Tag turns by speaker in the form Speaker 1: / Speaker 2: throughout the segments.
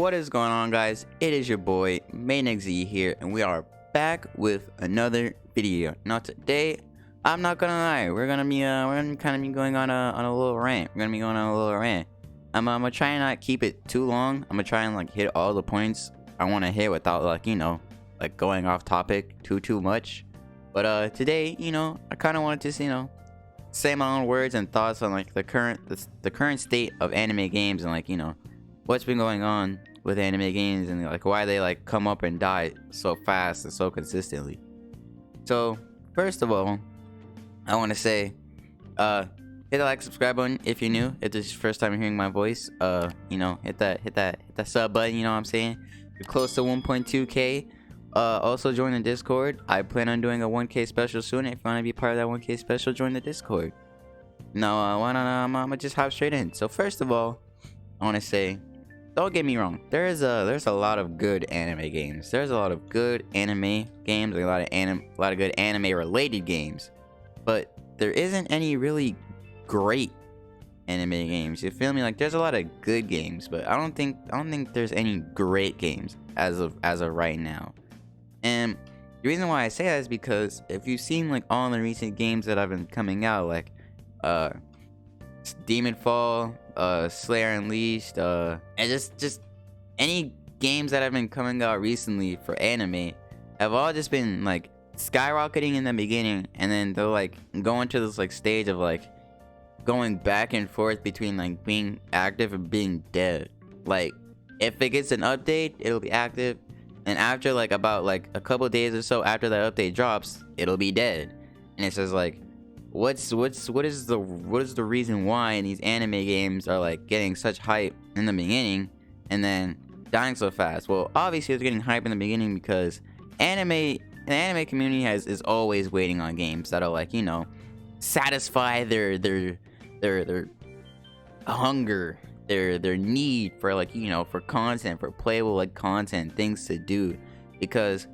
Speaker 1: What is going on, guys? It is your boy MainXZ here, and we are back with another video. Now today, I'm not gonna lie, we're gonna kind of be going on a little rant. We're gonna be going on a little rant. I'm gonna try and not keep it too long. I'm gonna try and like hit all the points I want to hit without like going off topic too much. But today, I kind of wanted to say my own words and thoughts on like the current state of anime games and like what's been going on with anime games and like why they like come up and die so fast and so consistently. So first of all, I want to say hit the like, subscribe button if you're new. If this is your first time hearing my voice, hit that sub button. You know what I'm saying? You're close to 1.2k. Also join the Discord. I plan on doing a 1k special soon. If you want to be part of that 1k special, join the Discord. Now I'm gonna just hop straight in. So first of all, I want to say, don't get me wrong, there's a lot of good anime games. There's a lot of good anime games, a lot of good anime related games, but there isn't any really great anime games. You feel me? Like there's a lot of good games, but I don't think there's any great games as of right now. And the reason why I say that is because if you've seen like all the recent games that have been coming out, like Demon Fall, Slayer Unleashed, and just any games that have been coming out recently for anime have all just been like skyrocketing in the beginning, and then they'll like go into this like stage of like going back and forth between like being active and being dead. Like if it gets an update, it'll be active, and after like about like a couple days or so after that update drops, it'll be dead. And it's just like, what is the reason why these anime games are like getting such hype in the beginning and then dying so fast? Well, obviously it's getting hype in the beginning because the anime community is always waiting on games that'll like satisfy their hunger, their need for like for content, for playable like content, things to do. Because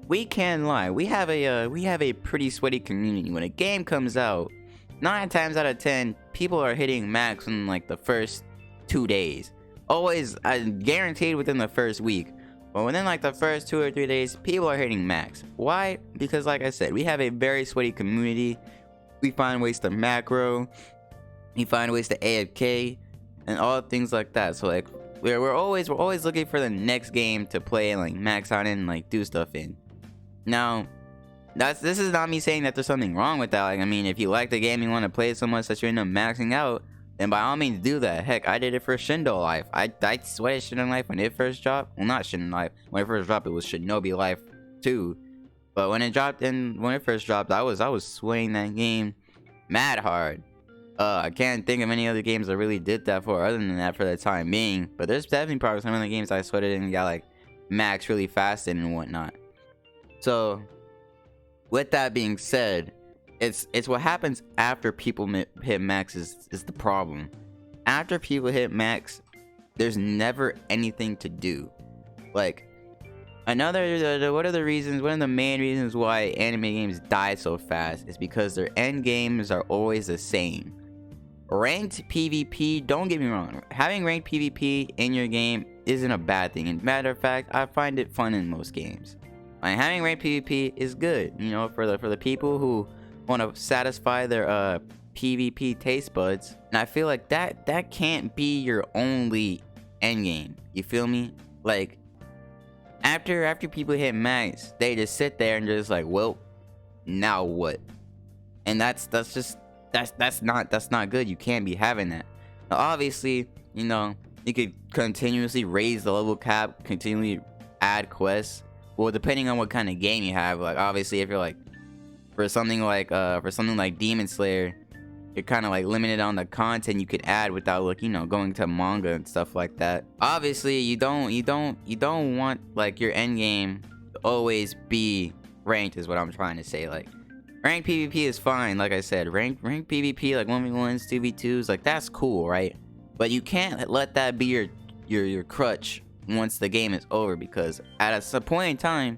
Speaker 1: we can't lie, we have a pretty sweaty community. When a game comes out, 9 times out of 10 people are hitting max in like the first 2 days. Always, guaranteed within the first week. But within like the first 2 or 3 days, people are hitting max. Why? Because like I said, we have a very sweaty community. We find ways to macro, we find ways to AFK, and all things like that. So like we're always looking for the next game to play and like max out in and like do stuff in. Now, this is not me saying that there's something wrong with that. Like, I mean, if you like the game, you want to play it so much that you end up maxing out, then by all means do that. Heck, I did it for Shindo Life. I sweated Shindo Life when it first dropped. Well, not Shindo Life. When it first dropped, it was Shinobi Life 2. But when it first dropped, I was sweating that game mad hard. I can't think of any other games I really did that for other than that for the time being. But there's definitely probably some of the games I sweated and got like max really fast in and whatnot. So, with that being said, it's what happens after people hit max is the problem. After people hit max, there's never anything to do. Like, one of the main reasons why anime games die so fast is because their end games are always the same. Ranked PvP, don't get me wrong, having ranked PvP in your game isn't a bad thing. And matter of fact, I find it fun in most games. Like, having ranked PvP is good, for the people who want to satisfy their PvP taste buds. And I feel like that can't be your only end game. You feel me? Like, after people hit max, they just sit there and just like, well, now what? And that's not good. You can't be having that. Now, obviously, you could continuously raise the level cap, continually add quests. Well, depending on what kind of game you have. Like, obviously, if you're like for something like Demon Slayer, you're kind of like limited on the content you could add without like going to manga and stuff like that. Obviously, you don't want like your end game to always be ranked, is what I'm trying to say. Like, ranked PvP is fine. Like I said, ranked PvP, like 1v1s, 2v2s, like that's cool, right? But you can't let that be your crutch once the game is over, because at a point in time,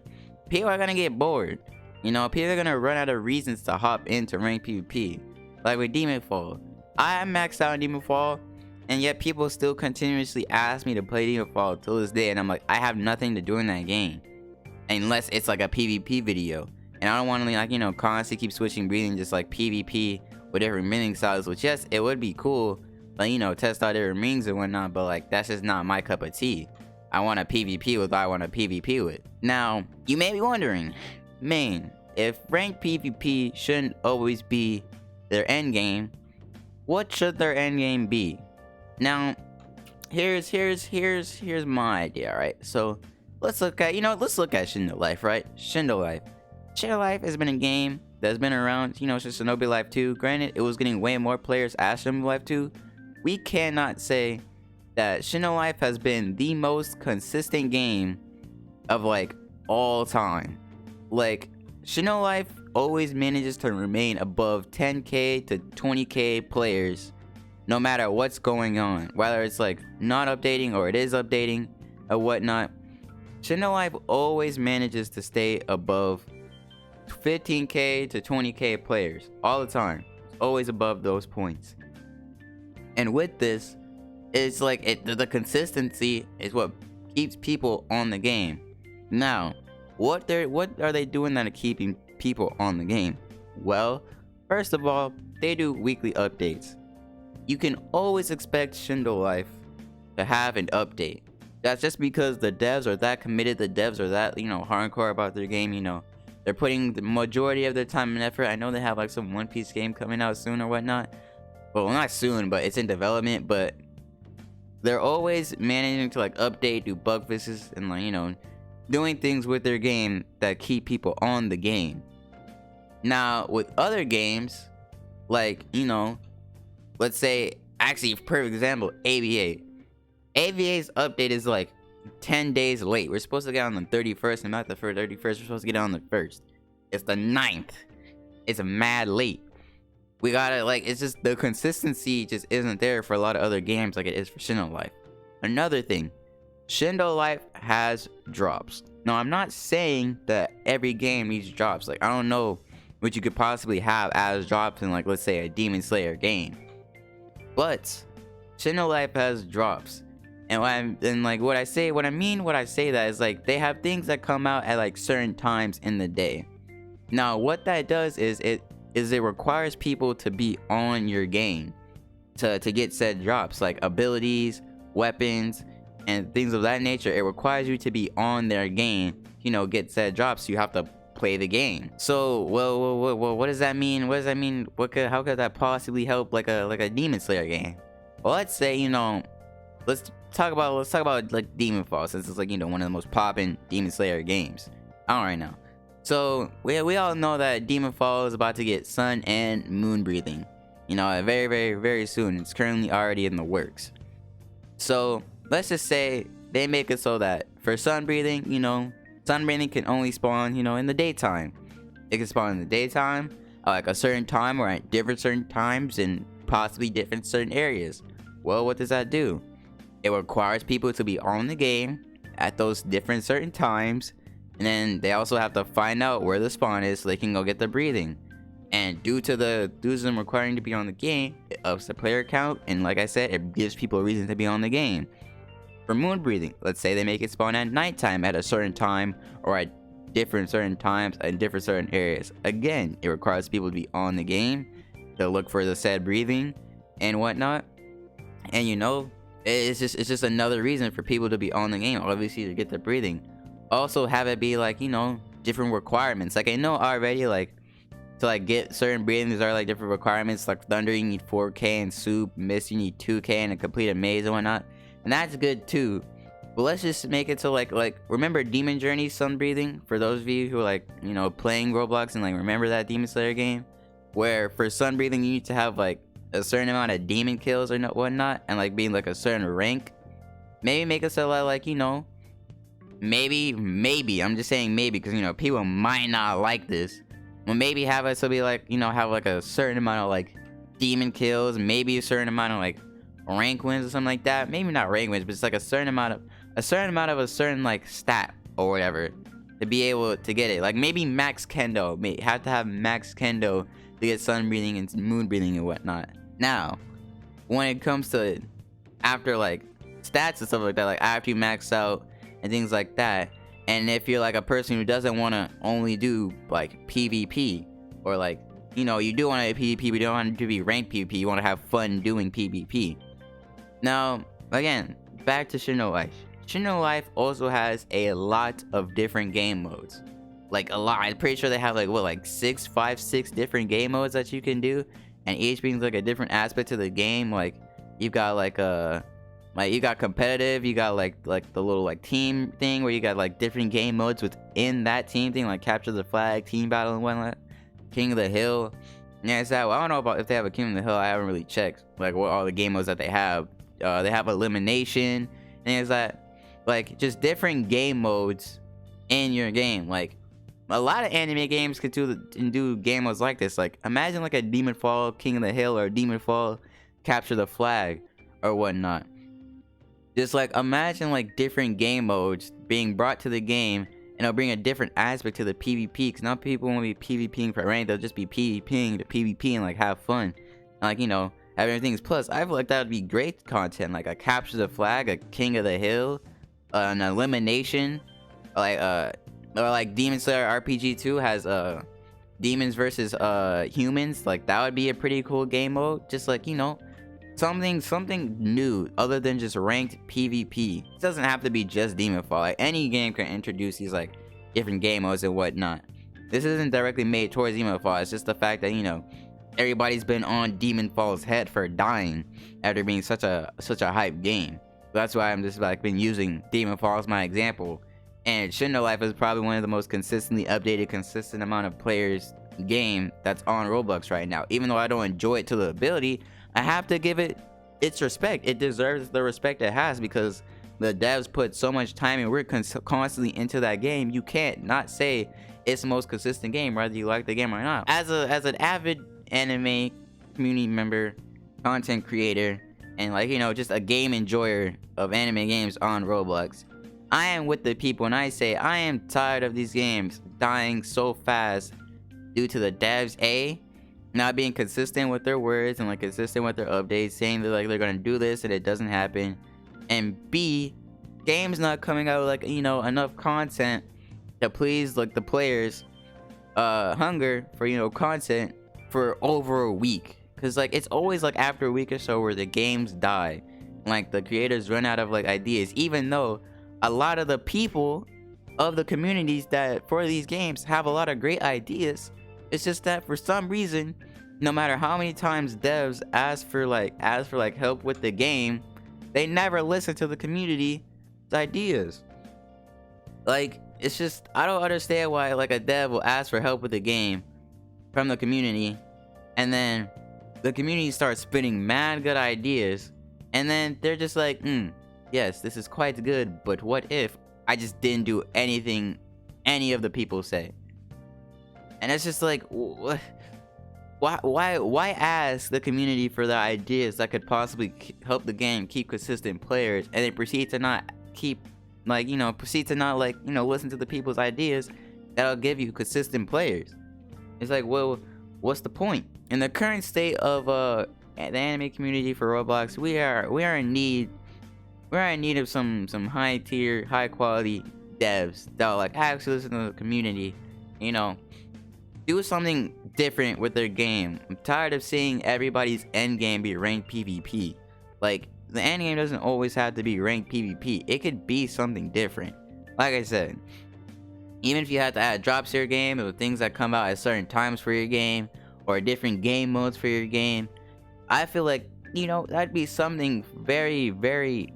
Speaker 1: people are gonna get bored. People are gonna run out of reasons to hop into ranked PvP. Like with Demon Fall, I maxed out in Demon Fall, And yet people still continuously ask me to play Demonfall till this day, and I'm like, I have nothing to do in that game unless it's like a PvP video. And I don't want to like, you know, constantly keep switching breathing, just like PvP with different breathing styles, which yes, it would be cool, like, you know, test out different rings and whatnot, but like that's just not my cup of tea. I want a PvP with what I want to PvP with. Now, you may be wondering, man, if ranked PvP shouldn't always be their end game, what should their end game be? Now, here's my idea, right? So let's look at Shindo Life, right? Shindo Life has been a game that's been around, you know, since Shinobi Life 2. Granted, it was getting way more players as Shinobi Life 2. We cannot say that Shindo Life has been the most consistent game of like all time. Like, Shindo Life always manages to remain above 10k to 20k players no matter what's going on, whether it's like not updating or it is updating or whatnot. Shindo Life always manages to stay above 15k to 20k players all the time. It's always above those points. And with this, it's like the consistency is what keeps people on the game. Now, what are they doing that are keeping people on the game? Well, first of all, they do weekly updates. You can always expect Shindo Life to have an update. That's just because the devs are that committed, the devs are that, you know, hardcore about their game, you know. They're putting the majority of their time and effort. I know they have like some One Piece game coming out soon or whatnot. Well, not soon, but it's in development, but they're always managing to like update, do bug fixes, and like, you know, doing things with their game that keep people on the game. Now, with other games, like, you know, let's say, actually, perfect example, AVA. AVA's update is like 10 days late. We're supposed to get on the 31st, and not the 31st, we're supposed to get on the 1st. It's the 9th. It's mad late. We gotta, like, it's just, the consistency just isn't there for a lot of other games like it is for Shindo Life. Another thing, Shindo Life has drops. Now, I'm not saying that every game needs drops. Like, I don't know what you could possibly have as drops in, like, let's say a Demon Slayer game. But Shindo Life has drops. And what I say that is like they have things that come out at like certain times in the day. Now, what that does is it requires people to be on your game to get said drops, like abilities, weapons, and things of that nature. It requires you to be on their game, you know, get said drops. You have to play the game. So, well, what does that mean? How could that possibly help like a Demon Slayer game? Well, let's say, you know, let's talk about like Demonfall, since it's like, you know, one of the most poppin' Demon Slayer games out right now. So we all know that Demonfall is about to get sun and moon breathing, you know, very, very, very soon. It's currently already in the works. So let's just say they make it so that for sun breathing, you know, sun breathing can only spawn, you know, in the daytime. It can spawn in the daytime, like a certain time, or at different certain times, and possibly different certain areas. Well, what does that do? It requires people to be on the game at those different certain times, and then they also have to find out where the spawn is so they can go get the breathing. And due to them requiring to be on the game, it ups the player count, and like I said, it gives people a reason to be on the game. For moon breathing, let's say they make it spawn at nighttime at a certain time, or at different certain times in different certain areas. Again, it requires people to be on the game to look for the said breathing and whatnot. And you know, it's just another reason for people to be on the game, obviously, to get the breathing. Also have it be like, you know, different requirements. Like, I know already, like, to like get certain breathings are like different requirements. Like Thunder, you need 4k, and Soup, Mist, you need 2k, and a complete maze and whatnot. And that's good too. But let's just make it so like remember Demon Journey sun breathing, for those of you who are like, you know, playing Roblox and like remember that Demon Slayer game, where for sun breathing you need to have like a certain amount of demon kills or whatnot, and like being like a certain rank. Maybe make it so like, you know, maybe I'm just saying maybe, because, you know, people might not like this. Well, maybe have it so be like, you know, have like a certain amount of like demon kills, maybe a certain amount of like rank wins or something like that. Maybe not rank wins, but it's like a certain amount of a certain like stat or whatever to be able to get it. Like maybe max kendo, may have to have max kendo to get sun breathing and moon breathing and whatnot. Now, when it comes to after like stats and stuff like that, like after you max out and things like that. And if you're like a person who doesn't want to only do like PvP, or like, you know, you do want to PvP, but you don't want to be ranked PvP, you want to have fun doing PvP. Now, again, back to Shindo Life. Shindo Life also has a lot of different game modes. Like a lot. I'm pretty sure they have like what, like 6 different game modes that you can do, and each brings like a different aspect to the game. Like you've got like you got competitive, you got like the little like team thing where you got like different game modes within that team thing, like capture the flag, team battle and whatnot. King of the Hill. Yeah, it's that. Well, I don't know about if they have a King of the Hill. I haven't really checked like what all the game modes that they have. They have elimination, and it's that like just different game modes in your game. Like a lot of anime games could do game modes like this. Like imagine like a Demon Fall King of the Hill, or Demon Fall Capture the Flag or whatnot. Just like imagine like different game modes being brought to the game, and it'll bring a different aspect to the PvP. Because now people won't be PvPing for rank, they'll just be PvPing to PvP and like have fun. Like, you know, everything's plus. I feel like that would be great content, like a Capture the Flag, a King of the Hill, an elimination, like or like Demon Slayer RPG 2 has demons versus humans. Like that would be a pretty cool game mode. Just like, you know, something new other than just ranked PvP. It doesn't have to be just Demon Fall. Like any game can introduce these like different game modes and whatnot. This isn't directly made towards Demon Fall. It's just the fact that, you know, everybody's been on Demon Fall's head for dying after being such a hype game. That's why I'm just like been using Demon Fall as my example. And Shindo Life is probably one of the most consistently updated, consistent amount of players game that's on Roblox right now. Even though I don't enjoy it to the ability, I have to give it its respect. It deserves the respect it has because the devs put so much time and work constantly into that game. You can't not say it's the most consistent game, whether you like the game or not. As an avid anime community member, content creator, and like, you know, just a game enjoyer of anime games on Roblox, I am with the people and I say I am tired of these games dying so fast due to the devs not being consistent with their words and like consistent with their updates, saying that like they're gonna do this and it doesn't happen, and B, games not coming out with like, you know, enough content to please like the players hunger for, you know, content for over a week. Because like it's always like after a week or so where the games die, like the creators run out of like ideas, even though a lot of the people of the communities that for these games have a lot of great ideas. It's just that for some reason, no matter how many times devs ask for help with the game, they never listen to the community's ideas. Like, it's just, I don't understand why like a dev will ask for help with the game from the community, and then the community starts spinning mad good ideas, and then they're just like, yes, this is quite good, but what if I just didn't do anything any of the people say? And it's just like, why ask the community for the ideas that could possibly help the game keep consistent players, and they proceed to not listen to the people's ideas that'll give you consistent players? It's like, well, what's the point? In the current state of the anime community for Roblox, we are in need of some high tier, high quality devs that'll like actually listen to the community, you know, do something different with their game. I'm tired of seeing everybody's end game be ranked PvP. Like, the end game doesn't always have to be ranked PvP. It could be something different. Like I said, even if you have to add drops to your game, or things that come out at certain times for your game, or different game modes for your game, I feel like, you know, that'd be something very, very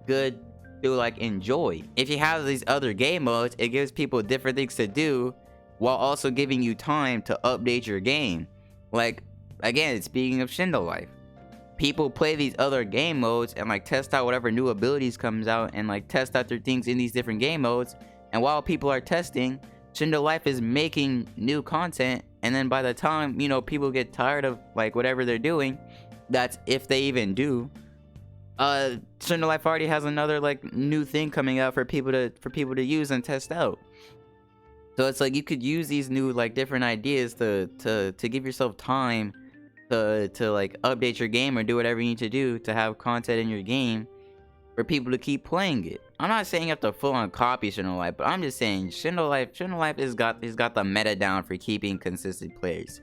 Speaker 1: good to like enjoy. If you have these other game modes, it gives people different things to do while also giving you time to update your game. Like, again, speaking of Shindo Life, people play these other game modes and like test out whatever new abilities comes out, and like test out their things in these different game modes. And while people are testing, Shindo Life is making new content, and then by the time, you know, people get tired of like whatever they're doing, that's if they even do, Shindo Life already has another like new thing coming out for people to use and test out. So it's like you could use these new like different ideas to give yourself time to like update your game or do whatever you need to do to have content in your game for people to keep playing it. I'm not saying you have to full on copy Shadow Life, but I'm just saying Shadow Life has got the meta down for keeping consistent players.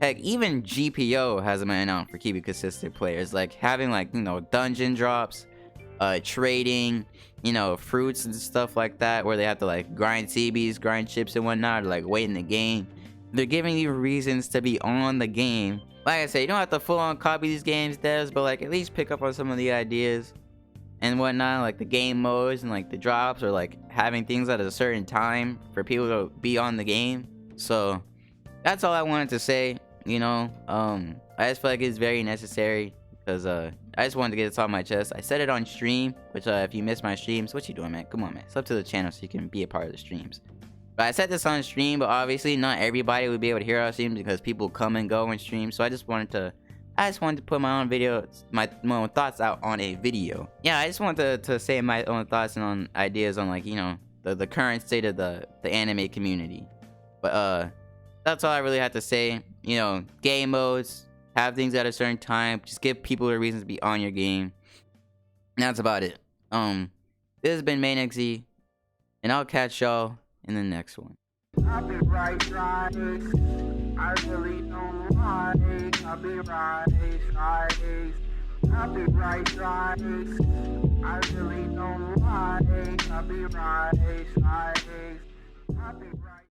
Speaker 1: Heck, even GPO has a meta down for keeping consistent players, like having like, you know, dungeon drops, trading, you know, fruits and stuff like that, where they have to like grind CBs, grind chips and whatnot, or like wait in the game. They're giving you reasons to be on the game. Like I said, you don't have to full on copy these games, devs, but like at least pick up on some of the ideas and whatnot, like the game modes and like the drops, or like having things at a certain time for people to be on the game. So that's all I wanted to say. You know, I just feel like it's very necessary because I just wanted to get this off my chest. I said it on stream, which if you missed my streams, what you doing, man? Come on, man, sub to the channel so you can be a part of the streams. But I said this on stream, but obviously not everybody would be able to hear our streams because people come and go in stream. So I just wanted to put my own video, my own thoughts out on a video. Yeah, I just wanted to say my own thoughts and on ideas on, like, you know, the current state of the anime community. But that's all I really had to say. You know, game modes, have things at a certain time, just give people a reason to be on your game. And that's about it. This has been MainXZ, and I'll catch y'all in the next one.
Speaker 2: I'll be right, I really don't like. I'll be right, I'll be right, I really don't like. I'll be right, I'll be right.